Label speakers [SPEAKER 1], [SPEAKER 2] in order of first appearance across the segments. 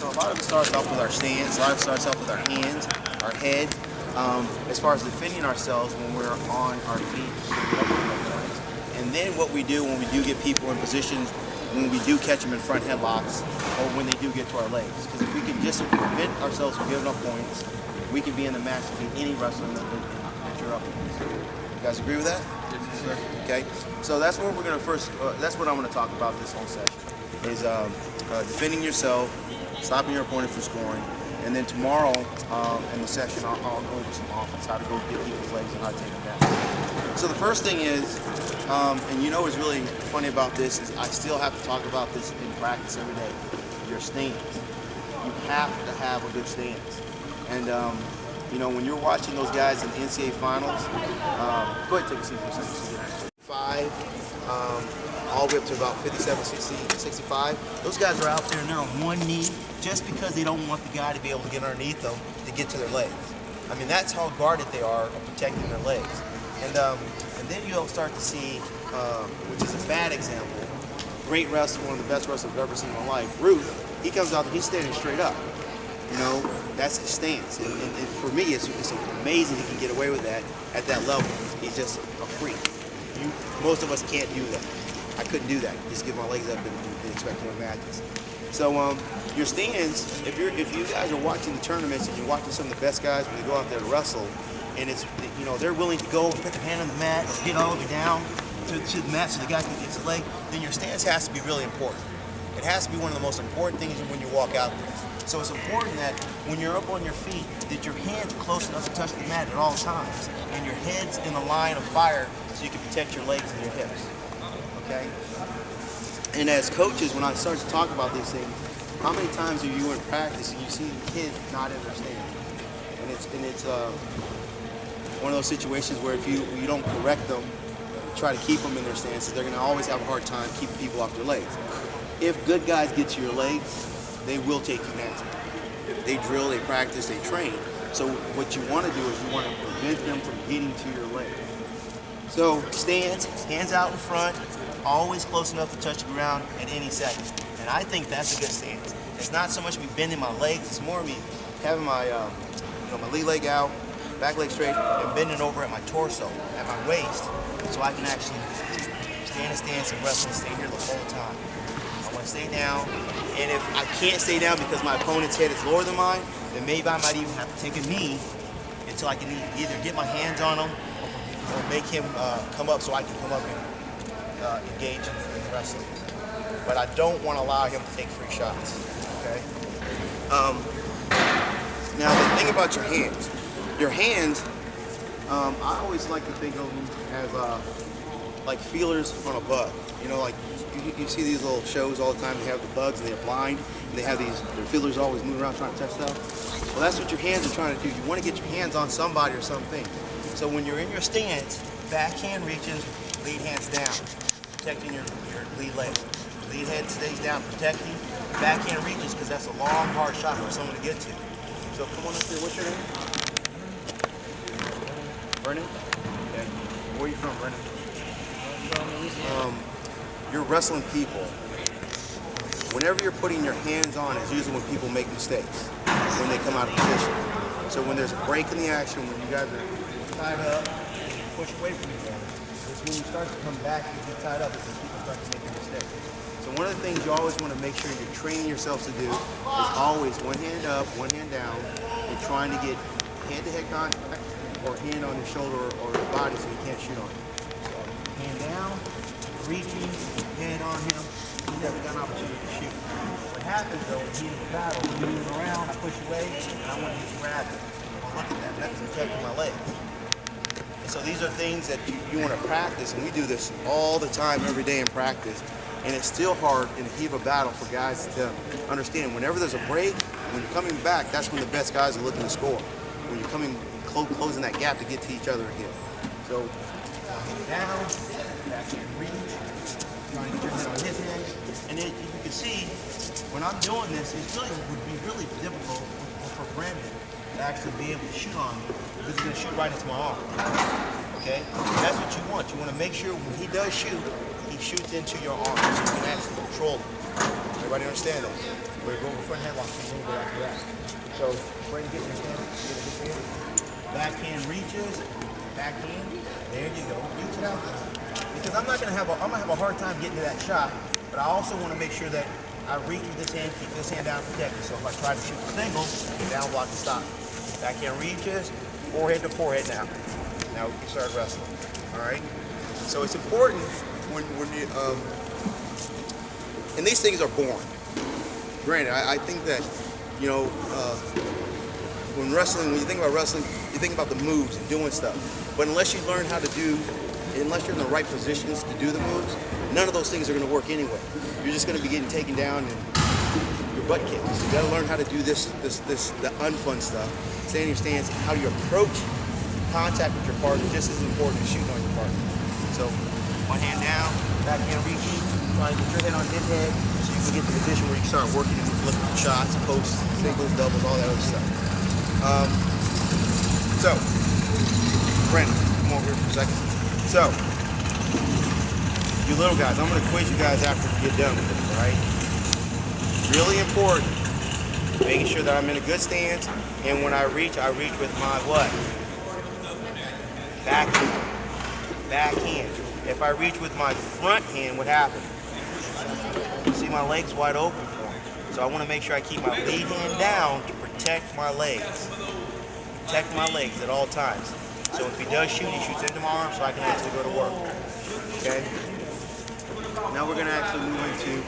[SPEAKER 1] a lot of it starts off with our stance. A lot of it starts off with our hands, our head. As far as defending ourselves when we're on our feet, and then what we do when we do get people in positions, when we do catch them in front headlocks, or when they do get to our legs. Because if we can just prevent ourselves from giving up points, we can be in the match to beat any wrestler that you're up against. You guys agree with that?
[SPEAKER 2] Yes, sir.
[SPEAKER 1] Okay. So that's what we're gonna first. That's what I'm gonna talk about this whole session. Is defending yourself, stopping your opponent from scoring. And then tomorrow in the session, I'll go over some offense, how to go get people's legs and how to take them down. So the first thing is, and you know what's really funny about this is I still have to talk about this in practice every day, your stance. You have to have a good stance. And you know, when you're watching those guys in the NCAA finals, go ahead and take a seat for a second. 5, all the way up to about 57, 60, 65. Those guys are out there and they're on one knee just because they don't want the guy to be able to get underneath them to get to their legs. I mean, that's how guarded they are of protecting their legs. And then you'll start to see, which is a bad example, great wrestler, one of the best wrestlers I've ever seen in my life, Ruth, he comes out, he's standing straight up. You know, that's his stance. And for me, it's amazing he can get away with that at that level. He's just a freak. Most of us can't do that. I couldn't do that. Just get my legs up and expect to win matches. So your stance, if you guys are watching the tournaments and you're watching some of the best guys when they go out there to wrestle, and it's, you know, they're willing to go and put their hand on the mat, get all the way down to the mat so the guy can get his leg, then your stance has to be really important. It has to be one of the most important things when you walk out there. So it's important that when you're up on your feet, that your hands are close enough to touch the mat at all times, and your head's in the line of fire so you can protect your legs and your hips. Okay? And as coaches, when I start to talk about these things, how many times are you in practice and you see the kids not understand? And it's one of those situations where if you don't correct them, try to keep them in their stances, they're going to always have a hard time keeping people off their legs. If good guys get to your legs, they will take you down. They drill, they practice, they train. So what you want to do is you want to prevent them from getting to your legs. So stance, hands out in front, always close enough to touch the ground at any second. And I think that's a good stance. It's not so much me bending my legs, it's more me having my my lead leg out, back leg straight, and bending over at my torso, at my waist, so I can actually stay in a stance and wrestle and stay here the whole time. I want to stay down, and if I can't stay down because my opponent's head is lower than mine, then maybe I might even have to take a knee until I can either get my hands on him or make him come up so I can come up and engage in wrestling. But I don't want to allow him to take free shots, okay? Now the thing about your hands, I always like to think of them as like feelers on a bug. You know, like you see these little shows all the time, they have the bugs and they're blind, and they have their feelers always moving around trying to touch stuff. Well, that's what your hands are trying to do. You want to get your hands on somebody or something. So when you're in your stance, backhand reaches, lead hands down, protecting your lead leg. Lead head stays down, protecting. Backhand reaches, because that's a long, hard shot for someone to get to. So come on up here. What's your name? Brennan? Okay. Where are you from, Brennan? You're wrestling people. Whenever you're putting your hands on, it's usually when people make mistakes, when they come out of position. So when there's a break in the action, when you guys are tied up, and you push away from each other, it's when you start to come back and get tied up, it's when people start to make a mistake. So one of the things you always want to make sure you're training yourselves to do is always one hand up, one hand down, and trying to get hand-to-head contact or hand on his shoulder or his body so you can't shoot on him. So hand down, reaching, hand on him, he never got an opportunity to shoot. What happens though, when he's in the battle, when he's moving around, I push away, and I want him to grab it. Well, look at that, that's protecting my leg. And so these are things that you want to practice, and we do this all the time, every day in practice. And it's still hard in the heat of a battle for guys to understand. Whenever there's a break, when you're coming back, that's when the best guys are looking to score. When you're coming, closing that gap to get to each other again. So, down, backhand reach, trying to get your head on his head. And then you can see, when I'm doing this, it would be really difficult for Brandon to actually be able to shoot on me, because he's going to shoot right into my arm. Okay? That's what you want. You want to make sure when he does shoot, he shoots into your arm so you can actually control him. Everybody understand that? But go over front headlock and then go after that. So go ahead and get your hand. Backhand reaches, backhand. There you go. Reach it out there. Because I'm gonna have a hard time getting to that shot, but I also want to make sure that I reach with this hand, keep this hand down protected. So if I try to shoot the single, down block and stop. Backhand reaches, forehead to forehead now. Now we can start wrestling. All right. So it's important when you and these things are born. Granted, I think that when you think about wrestling, you think about the moves and doing stuff. But unless you learn how to unless you're in the right positions to do the moves, none of those things are going to work anyway. You're just going to be getting taken down and your butt kicked. So you got to learn how to do the unfun stuff. Stay in your stance. How you approach contact with your partner just as important as shooting on your partner. So one hand down, backhand reaching, trying to get your head on his head so you can get to the position where you can start working and looking for shots, posts, singles, doubles, all that other stuff. So, Brandon, come over here for a second. So, you little guys, I'm going to quiz you guys after we get done with this, all right? Really important, making sure that I'm in a good stance, and when I reach with my what? Backhand. Backhand. If I reach with my front hand, what happens? You see my legs wide open for me. So I want to make sure I keep my lead hand down to protect my legs. Protect my legs at all times. So if he does shoot, he shoots into my arm so I can actually go to work. Okay? Now we're going to actually move into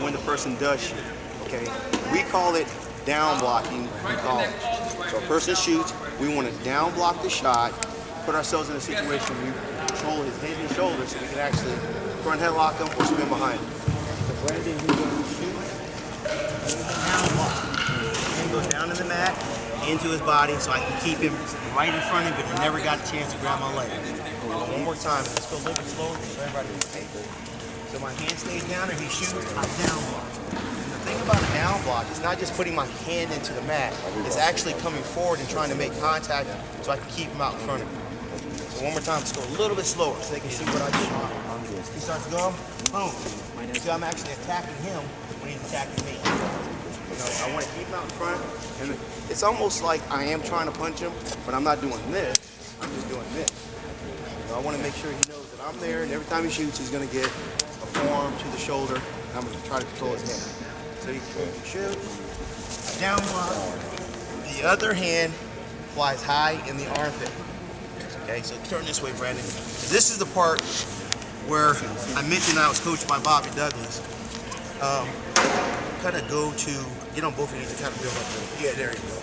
[SPEAKER 1] when the person does shoot. Okay? We call it down blocking in college. So a person shoots, we want to down block the shot, put ourselves in a situation where we control his head and shoulders so we can actually front headlock him or spin behind him. So Brandon, he's going to shoot, down block. And goes down to the mat, into his body so I can keep him right in front of him, but he never got a chance to grab my leg. One more time, let's go a little bit slower so everybody can take it. So my hand stays down and he shoots, I down block. And the thing about a down block is not just putting my hand into the mat, it's actually coming forward and trying to make contact so I can keep him out in front of me. So one more time, let's go a little bit slower so they can see what I do. He starts going, boom. So I'm actually attacking him when he's attacking me. I want to keep him out in front, and it's almost like I am trying to punch him, but I'm not doing this, I'm just doing this. I want to make sure he knows that I'm there, and every time he shoots, he's going to get a forearm to the shoulder, and I'm going to try to control his hand. So he can shoot, down block, the other hand flies high in the armpit. Okay, so turn this way, Brandon. This is the part where I mentioned I was coached by Bobby Douglas. Kind of go to, get on both of these to kind of build up the, yeah, there you go.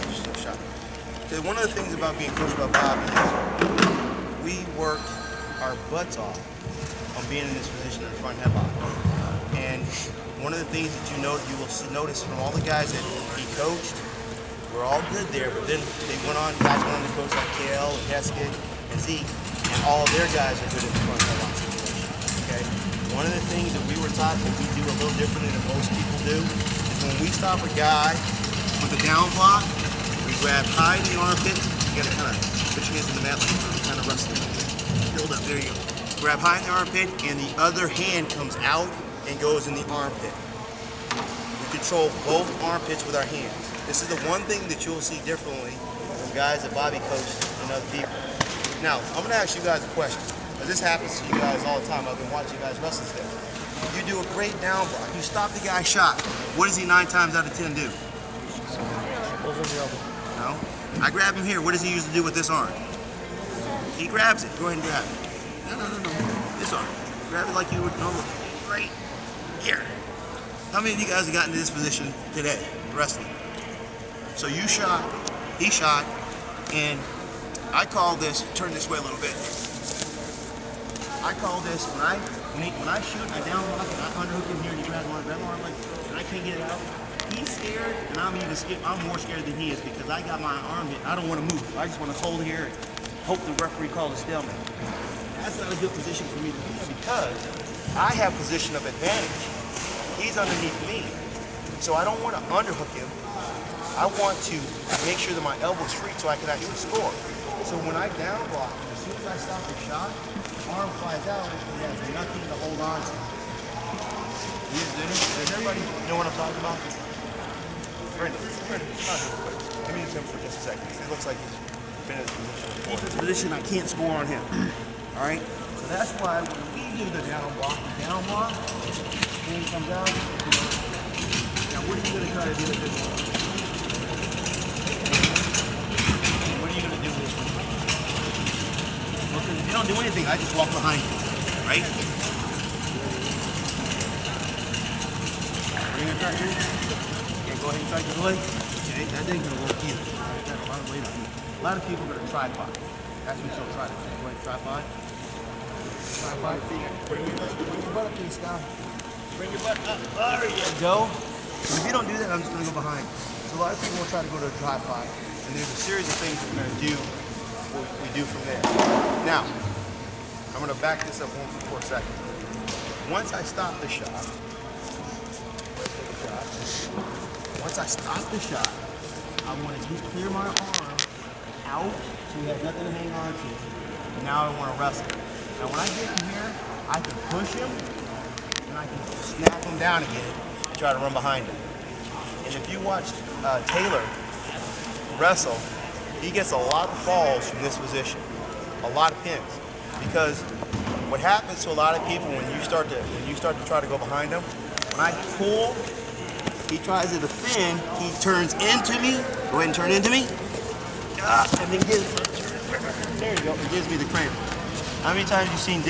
[SPEAKER 1] Just a shot. So one of the things about being coached by Bobby is we work our butts off on being in this position in the front headlock. And one of the things that you will notice from all the guys that he coached, we're all good there, but then guys went on to coach like KL and Heskett and Zeke, and all of their guys are good in the front headlock situation. Okay? One of the things that we were taught that we do a little differently than most people do is when we stop a guy with a down block, we grab high in the armpit. You gotta kind of put your hands in the mat like you're kind of wrestling. Build up, there you go. Grab high in the armpit, and the other hand comes out and goes in the armpit. We control both armpits with our hands. This is the one thing that you'll see differently from guys that Bobby coached and other people. Now, I'm gonna ask you guys a question. This happens to you guys all the time. I've been watching you guys wrestle today. You do a great down block. You stop the guy's shot. What does he 9 times out of 10 do? No? I grab him here. What does he usually do with this arm? He grabs it. Go ahead and grab it. No. This arm. Grab it like you would normally. Right here. How many of you guys have gotten to this position today, wrestling? So you shot, he shot, and I call this, turn this way a little bit. I call this, when I shoot, I down block and I underhook him here and he grabs my arm like, and I can't get it out. He's scared, and I'm more scared than he is because I got my arm hit. I don't want to move. I just want to hold here and hope the referee calls a stalemate. That's not a good position for me to be in because I have position of advantage. He's underneath me. So I don't want to underhook him. I want to make sure that my elbow's free so I can actually score. So when I down block, as soon as I stop the shot, arm flies out and he has nothing to hold on to. Does everybody know what I'm talking about? Brendan, come out here real quick. Give me the temper for just a second. It looks like he's been in this position before.
[SPEAKER 2] Keep this position, I can't score on him. All right? So that's why when we do the down block, hand comes out. Now what are you going to try to do with this one? What are you going to do with this one? Well, because if you don't do anything, I just walk behind you, right? Bring it back here. Okay, go ahead and try to delay. Okay, that ain't going to work either. Got a lot of weight on you. A lot of people are going to tripod. That's what you'll try to do. Go ahead, tripod. Tripod. Bring your butt up to the sky. Bring your butt up. There you go. If you don't do that, I'm just going to go behind. So a lot of people will try to go to a tripod, and there's a series of things we're going to do, what we do from there.
[SPEAKER 1] Now, I'm going to back this up for a second. Once I stop the shot, once I stop the shot, I want to clear my arm out so he has nothing to hang on to. And now I want to wrestle. Now when I get in here, I can push him and I can snap him down again and try to run behind him. And if you watch Taylor wrestle, he gets a lot of falls from this position, a lot of pins. Because what happens to a lot of people when you start to try to go behind him, when I pull, he tries to defend, he turns into me, go ahead and turn into me, and then there you go, it gives me the cramp. How many times have you seen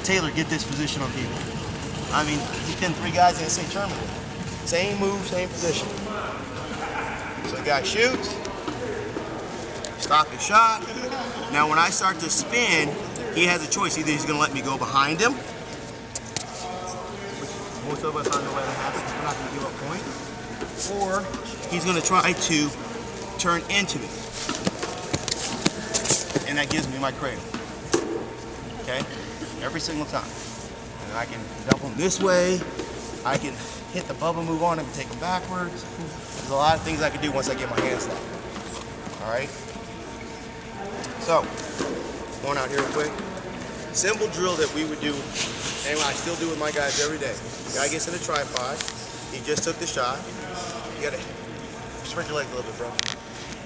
[SPEAKER 1] Taylor get this position on people? I mean, he pinned 3 guys in the state tournament. Same move, same position. So the guy shoots, stop his shot. Now when I start to spin, he has a choice. Either he's going to let me go behind him, which most of us aren't going to let him happen. We're not going to give up points. Or he's going to try to turn into me. And that gives me my cradle. Okay? Every single time. And I can dump him this way. I can hit the bubble move on him and take him backwards. There's a lot of things I can do once I get my hands locked. Alright? So, going out here real quick. Simple drill that we would do, and I still do with my guys every day. The guy gets in a tripod. He just took the shot. You gotta spread your legs a little bit, bro.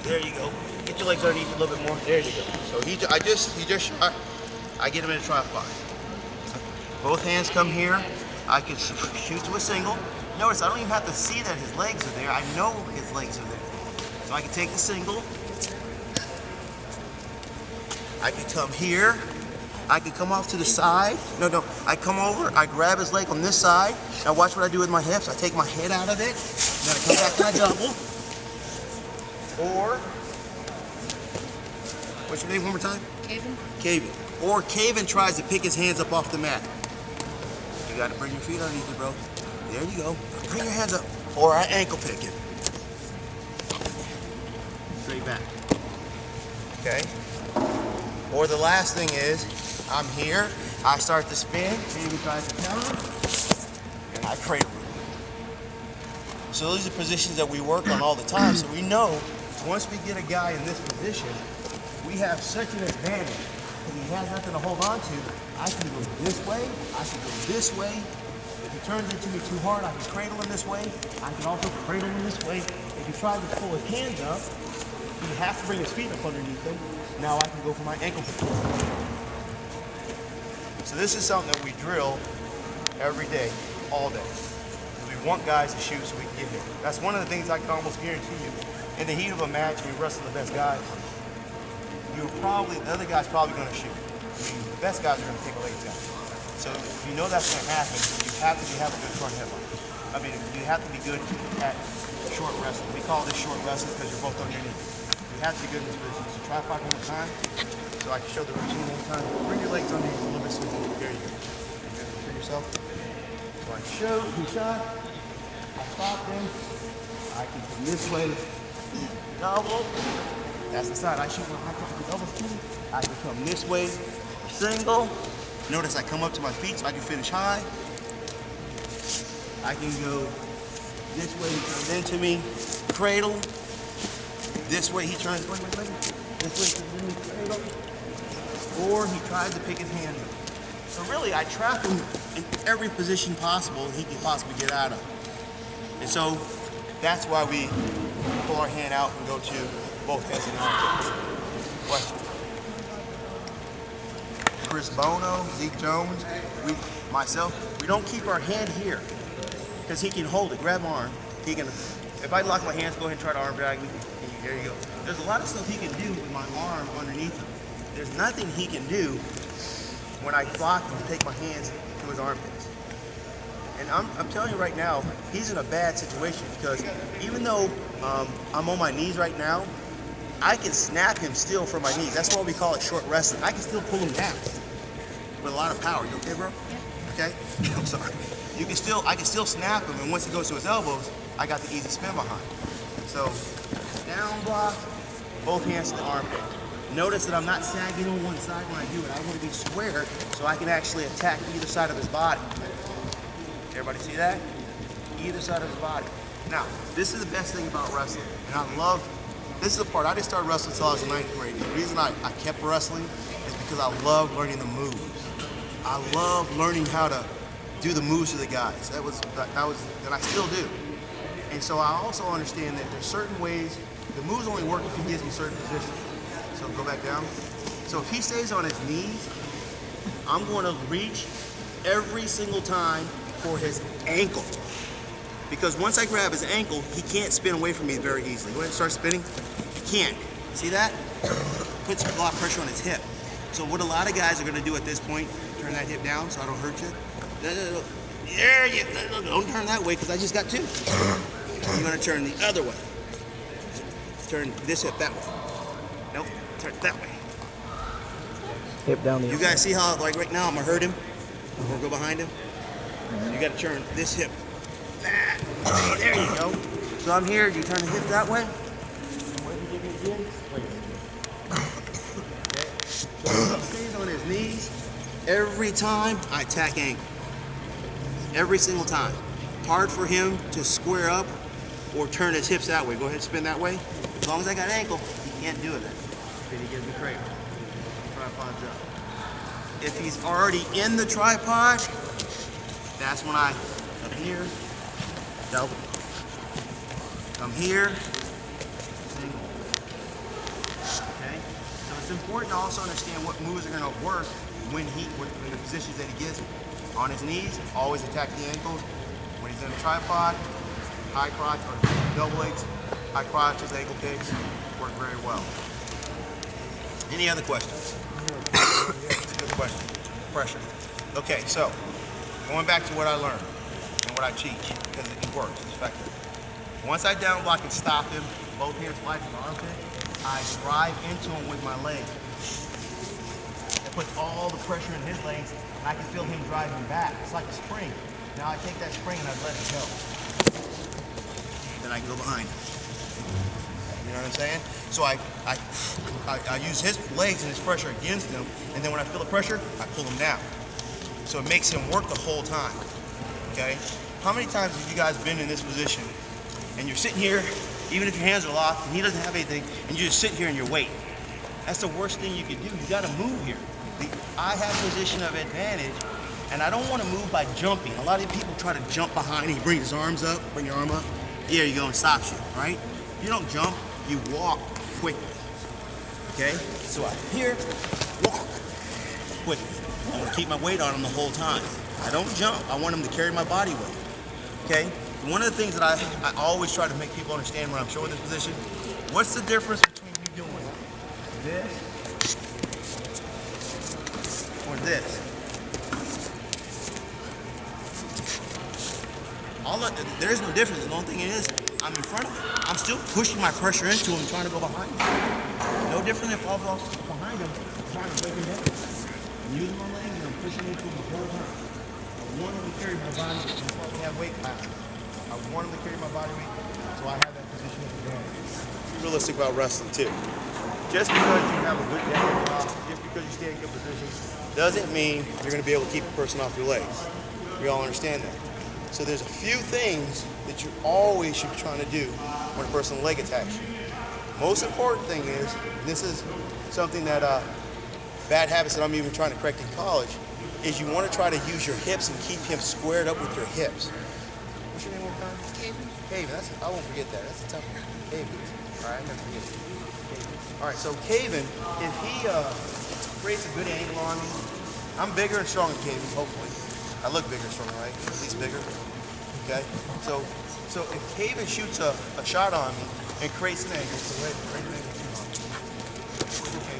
[SPEAKER 1] There you go. Get your legs underneath a little bit more. There you go. So he just shot. I get him in a tripod. Both hands come here. I can shoot to a single. Notice I don't even have to see that his legs are there. I know his legs are there. So I can take the single. I can come here. I can come off to the side. No. I come over. I grab his leg on this side. Now watch what I do with my hips. I take my head out of it. Then I come back and I double. Or, what's your name one more time?
[SPEAKER 3] Caven.
[SPEAKER 1] Caven. Or Caven tries to pick his hands up off the mat. You got to bring your feet underneath it, bro. There you go. Bring your hands up. Or I ankle pick it. Straight back. Okay? Or the last thing is, I'm here, I start to spin, Caven tries to counter, and I cradle him. So those are positions that we work on all the time. So we know once we get a guy in this position, we have such an advantage. Because he has nothing to hold on to. I can go this way, I can go this way. If he turns into me too hard, I can cradle him this way. I can also cradle him this way. If he tries to pull his hands up, he has to bring his feet up underneath him. Now I can go for my ankle pick. So this is something that we drill every day, all day. We want guys to shoot so we can get here. That's one of the things I can almost guarantee you. In the heat of a match, when you wrestle the best guys, the other guy's probably going to shoot. I mean, the best guys are going to take a late shot. So if you know that's going to happen, you have to have a good front headlock. I mean, you have to be good at short wrestling. We call this short wrestling because you're both on your knees. You have to be good in this position. So try five one more time. So I can show the routine one time. Bring your legs underneath a little bit so there you go. For yourself. So I shoot, he shot. I stop him. I can come this way. Double. That's the side. I shoot when I come double two. I can come this way. Single. Notice I come up to my feet so I can finish high. I can go this way, he turns into me. Cradle. This way he turns, wait. This way he turns into me, cradle. Or he tries to pick his hand up. So really, I trap him in every position possible he can possibly get out of. And so, That's why we pull our hand out and go to both heads and armpits. Question. Chris Bono, Zeke Jones, we don't keep our hand here because he can hold it. Grab arm. He can. If I lock my hands, go ahead and try to arm drag me. There you go. There's a lot of stuff he can do with my arm underneath him. There's nothing he can do when I block him to take my hands to his armpits. And I'm telling you right now, he's in a bad situation because even though I'm on my knees right now, I can snap him still from my knees. That's why we call it short wrestling. I can still pull him down with a lot of power. You okay, bro? Okay? I'm sorry. I can still snap him, and once he goes to his elbows, I got the easy spin behind. So, down block, both hands to the armpit. Notice that I'm not sagging on one side when I do it. I want to be square so I can actually attack either side of his body. Everybody see that? Either side of his body. Now, this is the best thing about wrestling, and this is the part, I didn't start wrestling until I was in 9th grade. The reason I kept wrestling is because I love learning the moves. I love learning how to do the moves of the guys. And I still do. And so I also understand that there's certain ways, the moves only work if he gives me certain positions. So go back down. So if he stays on his knees, I'm going to reach every single time for his ankle. Because once I grab his ankle, he can't spin away from me very easily. Go ahead and start spinning. He can't. See that? Puts a lot of pressure on his hip. So what a lot of guys are going to do at this point, turn that hip down so I don't hurt you. There you go. Don't turn that way because I just got two. You're going to turn the other way. Turn this hip that way. Nope, turn it that way.
[SPEAKER 3] Hip down the
[SPEAKER 1] You guys see how, like right now, I'm going to hurt him? I'm going to go behind him. So you got to turn this hip. There you go. So I'm here, you turn the hip that way. Okay. So he stays on his knees. Every time I attack ankle. Every single time. Hard for him to square up or turn his hips that way. Go ahead and spin that way. As long as I got ankle, he can't do it then. Then he gives me cradle. Tripod's up. If he's already in the tripod, that's when I come here, double. Come here, single. Okay? So it's important to also understand what moves are going to work when the positions that he gives me. On his knees, always attack the ankles. When he's in a tripod, high crotch or double legs, high crotches, ankle kicks, work very well. Any other questions? That's a good question. Pressure. Okay, so going back to what I learned and what I teach, because it works, it's effective. Once I down block and stop him, both hands fly to the armpit, I drive into him with my leg. It puts all the pressure in his legs, and I can feel him driving back. It's like a spring. Now I take that spring and I let it go. Then I can go behind him. You know what I'm saying? So I use his legs and his pressure against him, and then when I feel the pressure, I pull him down. So it makes him work the whole time. Okay? How many times have you guys been in this position and you're sitting here, even if your hands are locked and he doesn't have anything, and you just sit here and you're waiting? That's the worst thing you can do. You got to move here. I have position of advantage, and I don't want to move by jumping. A lot of people try to jump behind. He brings his arms up, bring your arm up. There you go, and stops you, right? You don't jump, you walk quickly. Okay? So I here, walk quickly. I'm gonna keep my weight on him the whole time. I don't jump, I want him to carry my body weight. Okay? One of the things that I always try to make people understand when I'm showing this position, what's the difference between you doing this or this? There is no difference. The only thing is, I'm in front of him. I'm still pushing my pressure into him, trying to go behind him. No different if I was behind him, trying to break him down. I'm using my legs and I'm pushing into him the whole time. I want him to carry my body weight. That's why we have weight classes. I want him to carry my body weight, so I have that position of advantage. Be realistic about wrestling too. Just because you have a good down, just because you stay in good positions, doesn't mean you're going to be able to keep a person off your legs. We all understand that. So there's a few things that you always should be trying to do when a person leg attacks you. Most important thing is, this is something that bad habits that I'm even trying to correct in college, is you want to try to use your hips and keep him squared up with your hips. What's your name one time?
[SPEAKER 2] Caven, I won't forget that. That's a tough one. Caven. All right, I never forget it. Caven. All right, so Caven, if he creates a good angle on me, I'm bigger and stronger than Caven, hopefully. I look bigger and stronger, right? At least bigger. Okay? So if Caven shoots a shot on me and creates an angle, so right an angle to shoot on me.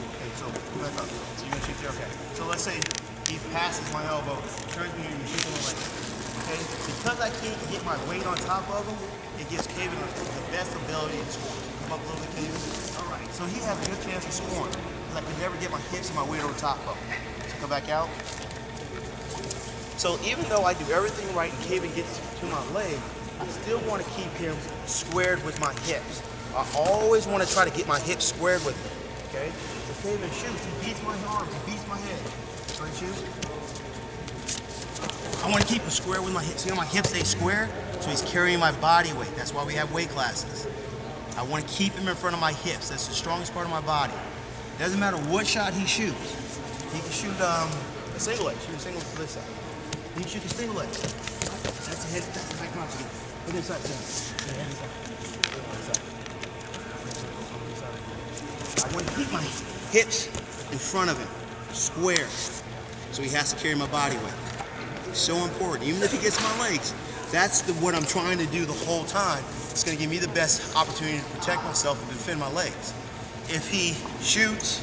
[SPEAKER 2] Okay, so come back up. So you're gonna shoot there, okay. So let's say he passes my elbow, turns me and shoots on the leg. Okay? Because I can't get my weight on top of him, it gives Caven the best ability to score. Come up a little bit, Caven. All right, so he has a good chance of scoring because I can never get my hips and my weight on top of him. So come back out. So even though I do everything right and Caven gets to my leg, I still want to keep him squared with my hips. I always want to try to get my hips squared with him. Okay? If Caven shoots, he beats my arms, he beats my head. So he shoots. I want to keep him square with my hips. See how my hips stay square? So he's carrying my body weight. That's why we have weight classes. I want to keep him in front of my hips. That's the strongest part of my body. Doesn't matter what shot he shoots. He can shoot a single leg. Shoot a single to this side. He can shoot a single leg. That's a hit. That's a high cross again. Put it inside. I want to keep my hips in front of him, square. So he has to carry my body weight. So important. Even if he gets my legs, that's what I'm trying to do the whole time. It's going to give me the best opportunity to protect myself and defend my legs. If he shoots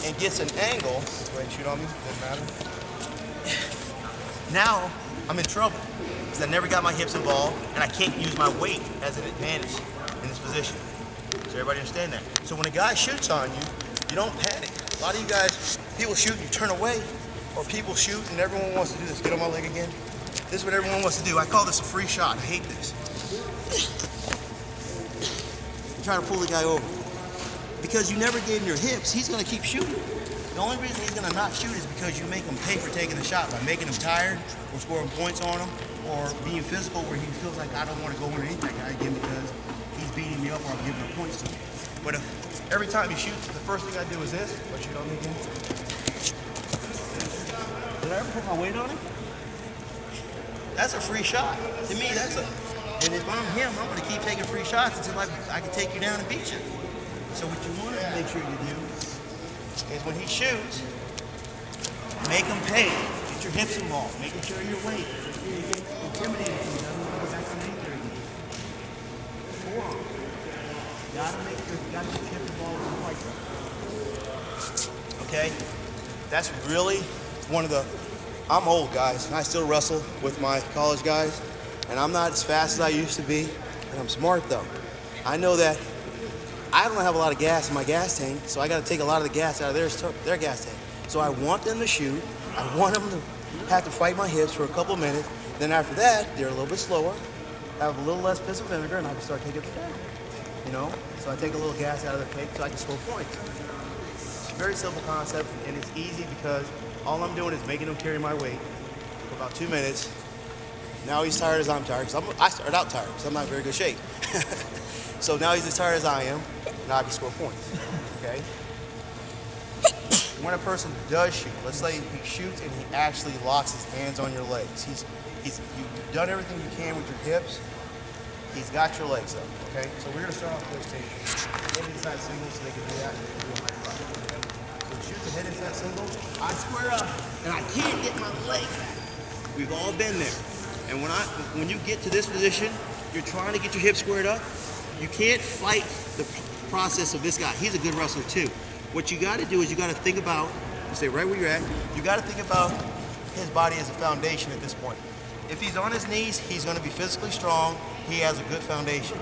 [SPEAKER 2] and gets an angle, go ahead and shoot on me, doesn't matter. Now I'm in trouble because I never got my hips involved and I can't use my weight as an advantage in this position. So everybody understand that? So when a guy shoots on you, you don't panic. A lot of you guys, people shoot and you turn away, or people shoot and everyone wants to do this. Get on my leg again. This is what everyone wants to do. I call this a free shot. I hate this. You try to pull the guy over. Because you never gave him your hips, he's going to keep shooting. The only reason he's going to not shoot is because you make him pay for taking the shot by making him tired or scoring points on him or being physical where he feels like I don't want to go underneath that guy again because he's beating me up or I'm giving him points to him. But if every time he shoots, the first thing I do is this. What, shoot on me again? Did I ever put my weight on him? That's a free shot. To me, that's a... And if I'm him, I'm going to keep taking free shots until I can take you down and beat you. So what you want to make sure you do is when he shoots, make him pay. Get your hips involved. Making sure your weight. You get intimidated so he doesn't go back underneath there again. Forearm. Gotta make sure you got your hips involved in the fight. Okay? That's really one of the... I'm old, guys, and I still wrestle with my college guys, and I'm not as fast as I used to be, and I'm smart, though. I know that I don't have a lot of gas in my gas tank, so I got to take a lot of the gas out of their gas tank. So I want them to shoot. I want them to have to fight my hips for a couple of minutes. Then after that, they're a little bit slower, have a little less piss of vinegar, and I can start taking the down. You know? So I take a little gas out of the tank so I can score points. It's a very simple concept, and it's easy because all I'm doing is making him carry my weight for about 2 minutes. Now he's tired as I'm tired, because I started out tired, because I'm not in very good shape. So now he's as tired as I am. Now I can score points, okay? When a person does shoot, let's say he shoots and he actually locks his hands on your legs. You've done everything you can with your hips. He's got your legs up, okay? So we're gonna start off with this head inside single so they can do that. So shoot the head inside single. I square up and I can't get my leg back. We've all been there. And when you get to this position, you're trying to get your hips squared up. You can't fight the process of this guy. He's a good wrestler too. What you got to do is you got to think about, you stay right where you're at, you got to think about his body as a foundation at this point. If he's on his knees, he's going to be physically strong. He has a good foundation.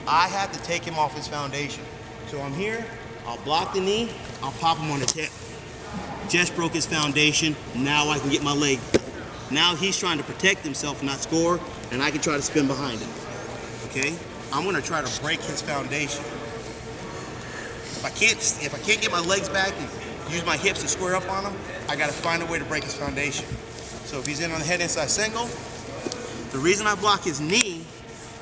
[SPEAKER 2] I have to take him off his foundation. So I'm here, I'll block the knee, I'll pop him on the hip. Just broke his foundation, now I can get my leg. Now he's trying to protect himself and not score, and I can try to spin behind him, okay? I'm gonna try to break his foundation. If I can't get my legs back and use my hips to square up on him, I gotta find a way to break his foundation. So if he's in on the head inside single, the reason I block his knee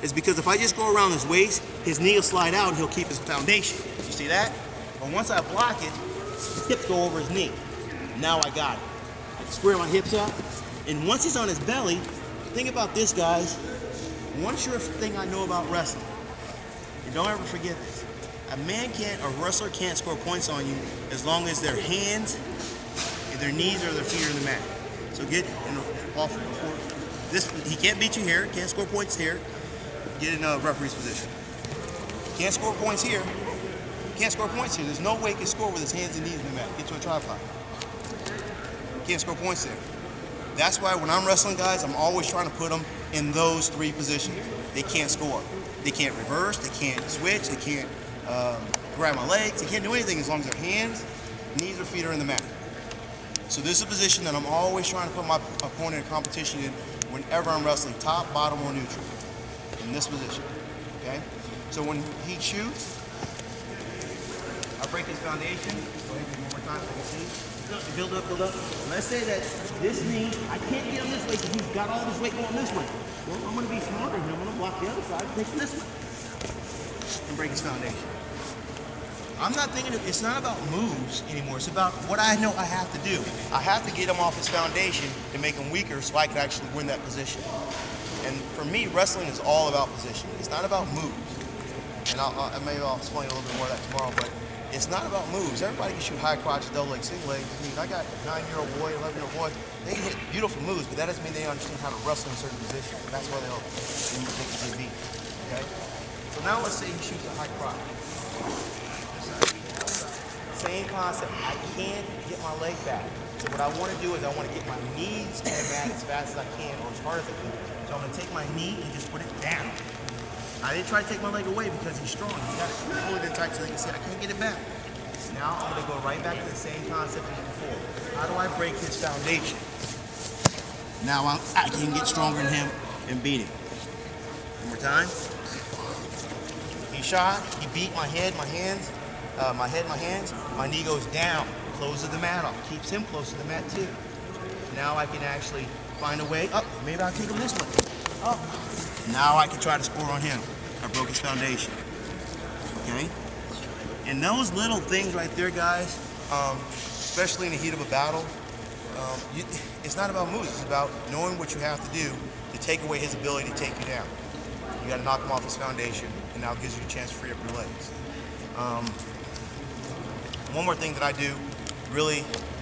[SPEAKER 2] is because if I just go around his waist, his knee will slide out and he'll keep his foundation. You see that? But once I block it, his hips go over his knee. Now I got it. I can square my hips up, and once he's on his belly, think about this, guys. one sure thing I know about wrestling, and don't ever forget this, a wrestler can't score points on you as long as their hands, their knees, or their feet are in the mat. So get in the off before this. He can't beat you here. Can't score points here. Get in a referee's position. Can't score points here. Can't score points here. There's no way he can score with his hands and knees in the mat. Get to a tripod. Can't score points there. That's why when I'm wrestling guys, I'm always trying to put them in those three positions. They can't score. They can't reverse. They can't switch. They can't grab my legs. They can't do anything as long as their hands, knees, or feet are in the mat. So this is a position that I'm always trying to put my opponent in competition in whenever I'm wrestling, top, bottom, or neutral. In this position, okay? So when he shoots, I break his foundation. Go ahead, one more time so I can see. Build up, build up. Let's say that this knee, I can't get him this way because he's got all this weight going this way. Well, I'm going to be smarter here. I'm going to block the other side, take him this way, and break his foundation. I'm not thinking, it's not about moves anymore. It's about what I know I have to do. I have to get him off his foundation to make him weaker so I can actually win that position. And for me, wrestling is all about position. It's not about moves. And maybe I'll explain a little bit more of that tomorrow, but it's not about moves. Everybody can shoot high crotch, double leg, single leg. I mean, I got a 9-year-old boy, 11-year-old boy. They can hit beautiful moves, but that doesn't mean they understand how to wrestle in certain positions. And that's why they get beat. Okay? So now let's say he shoots a high crotch. Same concept. I can't get my leg back. So what I want to do is I want to get my knees to the mat as fast as I can or as hard as I can. So I'm going to take my knee and just put it down. I didn't try to take my leg away because he's strong. He's got it fully in tight so they can see I can't get it back. Now I'm going to go right back to the same concept as before. How do I break his foundation? Now I can get stronger than him and beat him. One more time. He shot. He beat my head, my hands. My head, my hands, my knee goes down, closes the mat off, keeps him close to the mat too. Now I can actually find a way up. Maybe I'll take him this way. Up. Now I can try to score on him. I broke his foundation. Okay? And those little things right there, guys, especially in the heat of a battle, it's not about moves. It's about knowing what you have to do to take away his ability to take you down. You got to knock him off his foundation, and now it gives you a chance to free up your legs. One more thing that I do,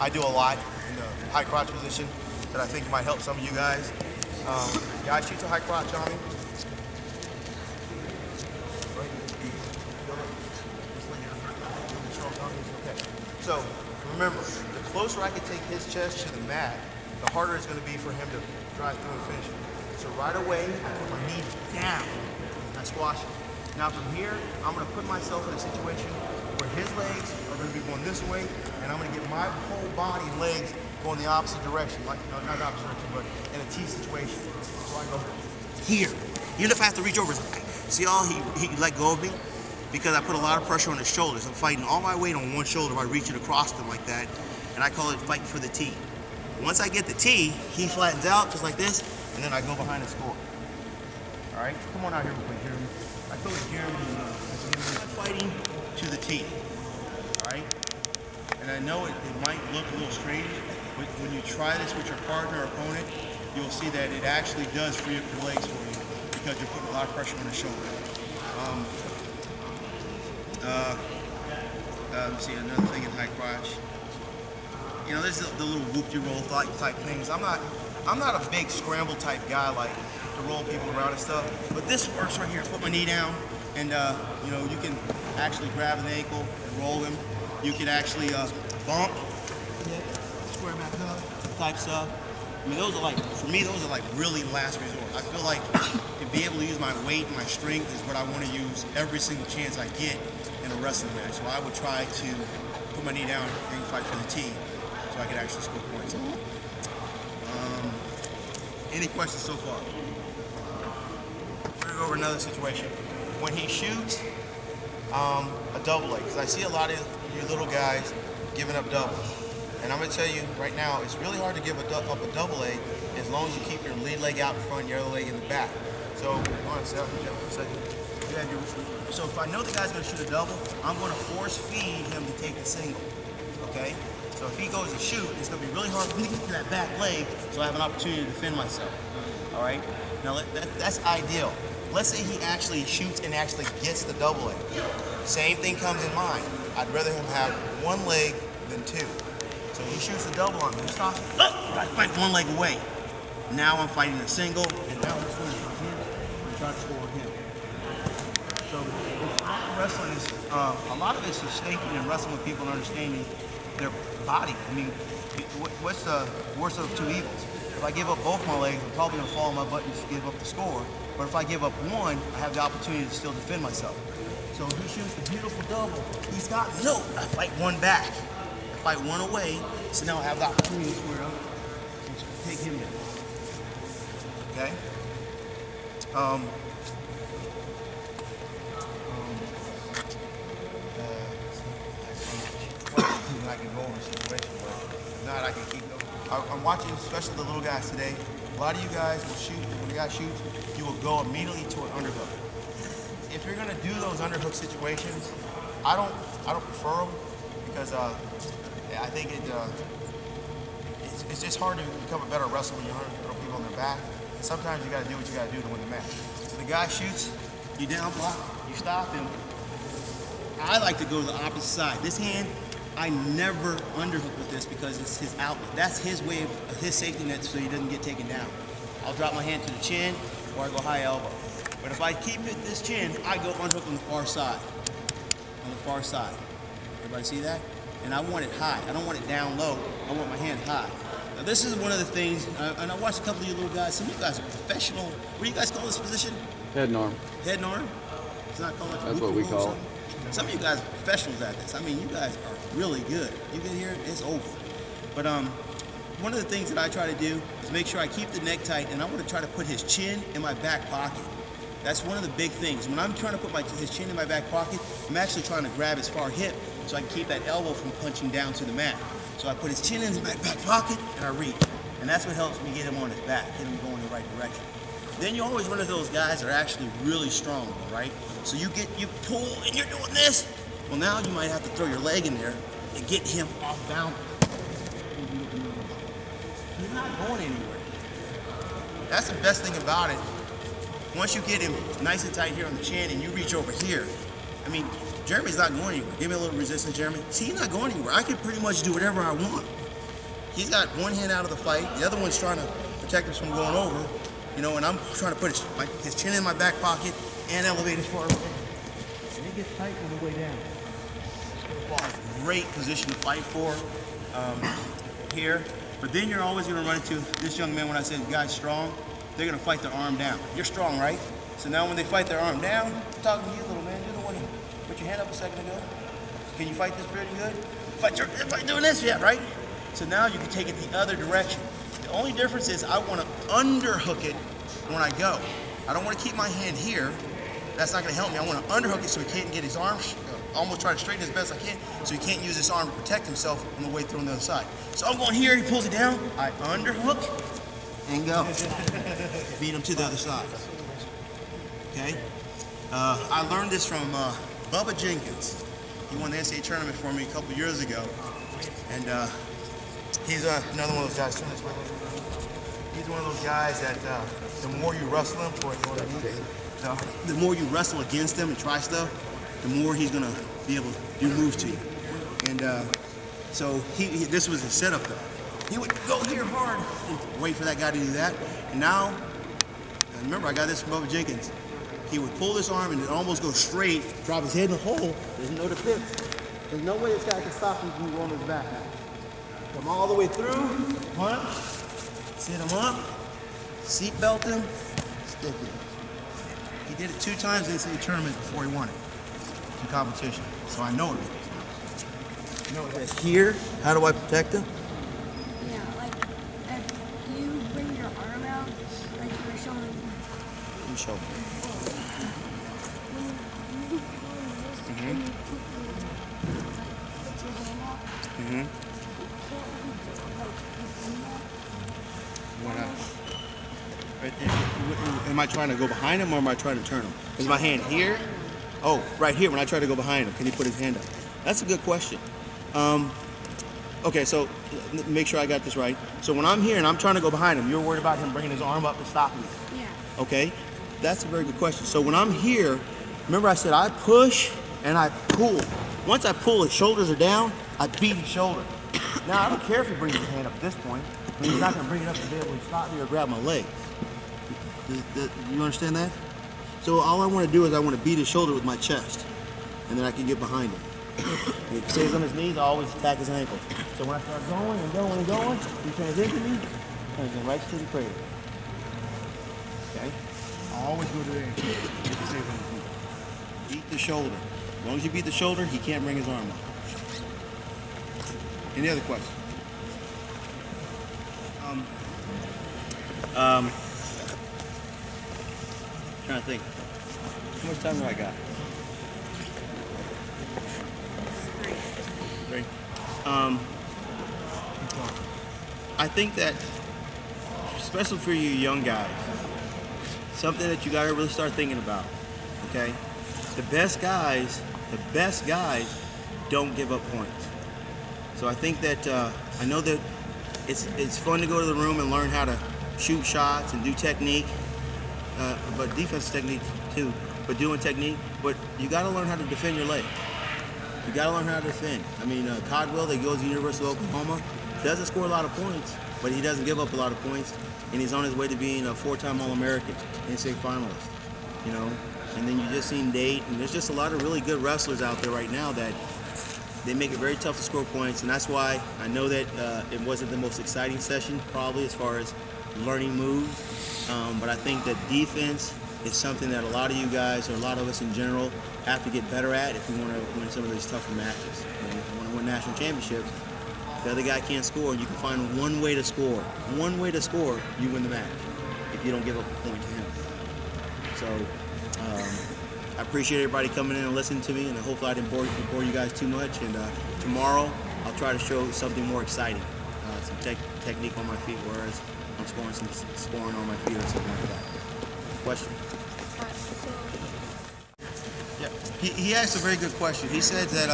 [SPEAKER 2] I do a lot in the high crotch position that I think might help some of you guys. Guy shoots a high crotch on me. Okay. So remember, the closer I can take his chest to the mat, the harder it's going to be for him to drive through and finish it. So right away, I put my knee down. I squash it. Now from here, I'm going to put myself in a situation where his legs are going to be going this way, and I'm going to get my whole body and legs going the opposite direction, like, no, not the opposite direction, but in a T situation. So I go here. Even if I have to reach over, see how he let go of me? Because I put a lot of pressure on his shoulders. I'm fighting all my weight on one shoulder by reaching across them like that, and I call it fighting for the T. Once I get the T, he flattens out just like this, and then I go behind and score. All right, come on out here real quick, Jeremy. I feel like Jeremy is fighting to the T. All right, and I know it might look a little strange, but when you try this with your partner or opponent, you'll see that it actually does free up your legs for you because you're putting a lot of pressure on the shoulder. Let me see, another thing in high crotch. You know, this is the little whoop-de-roll type things. I'm not a big scramble type guy like to roll people around and stuff, but this works right here. Put my knee down, and you know, you can actually grab an ankle and roll him. You can actually bump, square back up, type stuff. I mean, those are like, for me, those are like really last resort. I feel like to be able to use my weight and my strength is what I want to use every single chance I get in a wrestling match. So I would try to put my knee down and fight for the T so I could actually score points. Any questions so far? We're going to go over another situation. When he shoots a double leg, because I see a lot of you little guys giving up doubles. And I'm going to tell you right now, it's really hard to give up a double leg as long as you keep your lead leg out in front, your other leg in the back. So, hold on a second. So if I know the guy's going to shoot a double, I'm going to force feed him to take the single. Okay? So if he goes to shoot, it's going to be really hard for me to get to that back leg, so I have an opportunity to defend myself. All right? Now that's ideal. Let's say he actually shoots and actually gets the double leg. Same thing comes in mind. I'd rather him have one leg than two. So he shoots the double on me. He stops. I fight one leg away. Now I'm fighting a single, and now I'm swinging for him and try to score him. So wrestling is a lot of this is thinking and wrestling with people and understanding their body. I mean, what's the worst of two evils? If I give up both my legs, I'm probably going to fall on my butt and give up the score. But if I give up one, I have the opportunity to still defend myself. So he shoots the beautiful double. He's got no. I fight one back. I fight one away. So now I have the opportunity to square up and take him in. Okay? I can go over the situation, but if not, I can keep going. I'm watching, especially the little guys today. A lot of you guys will shoot, when the guy shoots, you will go immediately to an underhook. If you're gonna do those underhook situations, I don't prefer them because I think it's just hard to become a better wrestler when you throw people on their back. And sometimes you gotta do what you gotta do to win the match. So the guy shoots, you down block, you stop him. I like to go to the opposite side. This hand, I never underhook with this because it's his outlet. That's his way of his safety net so he doesn't get taken down. I'll drop my hand to the chin or I go high elbow. But if I keep it this chin, I go unhook on the far side. On the far side. Everybody see that? And I want it high. I don't want it down low. I want my hand high. Now this is one of the things, and I watched a couple of you little guys. Some of you guys are professional. What do you guys call this position?
[SPEAKER 3] Head and arm.
[SPEAKER 2] Head and arm? It's not called like
[SPEAKER 3] That's what we call it.
[SPEAKER 2] Some of you guys are professionals at this. I mean, you guys are really good. You get here, it's over. But one of the things that I try to do is make sure I keep the neck tight, and I want to try to put his chin in my back pocket. That's one of the big things. When I'm trying to put his chin in my back pocket, I'm actually trying to grab his far hip so I can keep that elbow from punching down to the mat. So I put his chin in his back pocket, and I reach. And that's what helps me get him on his back, get him going in the right direction. Then you always run into those guys that are actually really strong, right? So you pull and you're doing this. Well, now you might have to throw your leg in there and get him off balance. He's not going anywhere. That's the best thing about it. Once you get him nice and tight here on the chin and you reach over here, I mean, Jeremy's not going anywhere. Give me a little resistance, Jeremy. See, he's not going anywhere. I can pretty much do whatever I want. He's got one hand out of the fight. The other one's trying to protect us from going over. You know, and I'm trying to put his chin in my back pocket and elevate his far away. And it gets tight on the way down. Great position to fight for here. But then you're always going to run into this young man when I said the guy's strong. They're going to fight their arm down. You're strong, right? So now when they fight their arm down, I'm talking to you, little man. You're the one who put your hand up a second ago. Can you fight this pretty good? Fight doing this yet, right? So now you can take it the other direction. The only difference is I want to underhook it when I go. I don't want to keep my hand here. That's not going to help me. I want to underhook it so he can't get his arm, almost try to straighten as best I can, so he can't use his arm to protect himself on the way through on the other side. So I'm going here, he pulls it down, I underhook and go. Beat him to the other side. Okay? I learned this from Bubba Jenkins. He won the NCAA tournament for me a couple years ago. And he's another one of those guys. Turn this way. He's one of those guys that the more you wrestle him, the more you wrestle against him and try stuff, the more he's gonna be able to do moves to you. And so this was his setup though. He would go here hard and wait for that guy to do that. And now, remember I got this from Bubba Jenkins. He would pull this arm and it almost go straight, drop his head in the hole. There's no defense. There's no way this guy can stop him from going on his back. Come all the way through, punch, sit him up, seat belt him, stick him. He did it 2 times in the NCAA tournament before he won it in competition. So I know it. You know that here, how do I protect him?
[SPEAKER 4] Yeah, like if you bring your arm out, like you're showing.
[SPEAKER 1] You show me.
[SPEAKER 4] When you do this, and you put your hand out,
[SPEAKER 1] Mm-hmm. Why not? Am I trying to go behind him or am I trying to turn him? Is my hand here? Oh, right here when I try to go behind him. Can he put his hand up? That's a good question. Okay, so make sure I got this right. So when I'm here and I'm trying to go behind him, you're worried about him bringing his arm up to stop me.
[SPEAKER 4] Yeah.
[SPEAKER 1] Okay, that's a very good question. So when I'm here, remember I said I push and I pull. Once I pull, his shoulders are down, I beat his shoulder. Now I don't care if he brings his hand up at this point. I mean, he's not going to bring it up to be able to stop me or grab my leg. You understand that? So all I want to do is I want to beat his shoulder with my chest, and then I can get behind him. If he stays on his knees, I always attack his ankle. So when I start going and going and going, he turns into me, turns in right to the cradle. Okay?
[SPEAKER 2] I always go to the ankle. If he stays on his knee.
[SPEAKER 1] Beat the shoulder. As long as you beat the shoulder, he can't bring his arm up. Any other questions? Trying to think. How much time do I got? 3. I think that, especially for you young guys, something that you gotta really start thinking about. Okay, the best guys don't give up points. So I think that I know that it's fun to go to the room and learn how to shoot shots and do technique, but defensive technique too. But doing technique, but you got to learn how to defend your leg. You got to learn how to defend. I mean, Codwell, that goes to the University of Oklahoma, doesn't score a lot of points, but he doesn't give up a lot of points, and he's on his way to being a 4-time All-American, NCAA finalist. You know, and then you just seen Nate, and there's just a lot of really good wrestlers out there right now that they make it very tough to score points, and that's why I know that it wasn't the most exciting session, probably as far as learning moves, but I think that defense is something that a lot of you guys, or a lot of us in general, have to get better at if we want to win some of these tougher matches. If you want to win national championships, if the other guy can't score, you can find one way to score. One way to score, you win the match if you don't give up a point to him. So I appreciate everybody coming in and listening to me, and hopefully I didn't bore you guys too much. And tomorrow I'll try to show something more exciting, some technique on my feet, whereas I'm scoring on my feet or something like that. Question? Yeah, he asked a very good question. He said that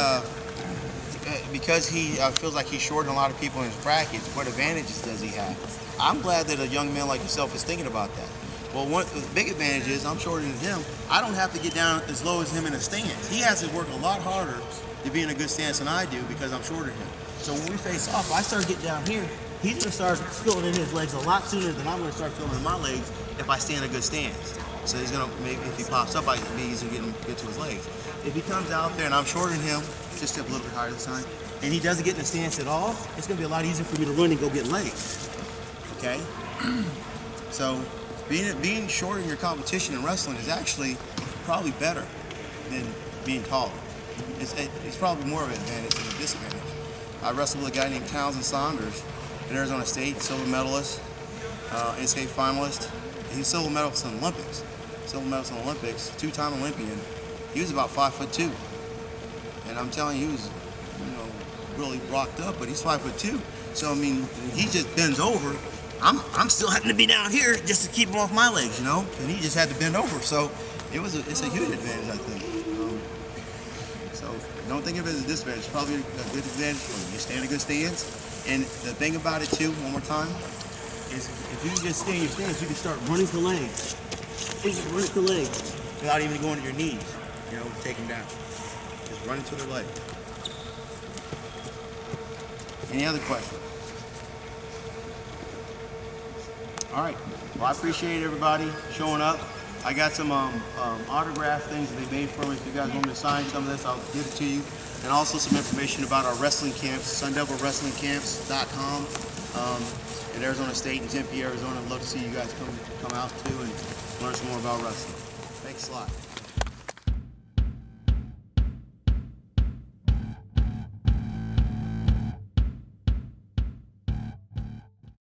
[SPEAKER 1] because he feels like he's shorting a lot of people in his brackets, what advantages does he have? I'm glad that a young man like yourself is thinking about that. Well, one of the big advantage is I'm shorter than him. I don't have to get down as low as him in a stance. He has to work a lot harder to be in a good stance than I do because I'm shorter than him. So when we face off, I start getting down here, he's going to start feeling in his legs a lot sooner than I'm going to start feeling in my legs if I stay in a good stance. So he's going to, maybe if he pops up, I can be easier to get to his legs. If he comes out there and I'm shorter than him, just step a little bit higher this time, and he doesn't get in a stance at all, it's going to be a lot easier for me to run and go get legs. Okay? So being shorter in your competition in wrestling is actually probably better than being taller. It's probably more of an advantage than a disadvantage. I wrestled with a guy named Townsend Saunders at Arizona State, silver medalist, NCAA finalist. He's silver medalist in the Olympics. Silver medalist in the Olympics, 2-time Olympian. He was about 5'2", and I'm telling you, he was, really rocked up, but he's 5'2". So I mean, he just bends over. I'm still having to be down here just to keep him off my legs, and he just had to bend over. So it's a huge advantage, I think. So don't think of it as a disadvantage. It's probably a good advantage for you. You stay in a good stance, and the thing about it too, one more time, is if you can just stay in your stance, you can start running to legs. You can run to legs without even going to your knees, take them down. Just running to their leg. Any other questions? All right. Well, I appreciate everybody showing up. I got some autograph things that they made for me. If you guys want me to sign some of this, I'll give it to you. And also some information about our wrestling camps, SunDevilWrestlingCamps.com in Arizona State and Tempe, Arizona. I'd love to see you guys come out too and learn some more about wrestling. Thanks a lot.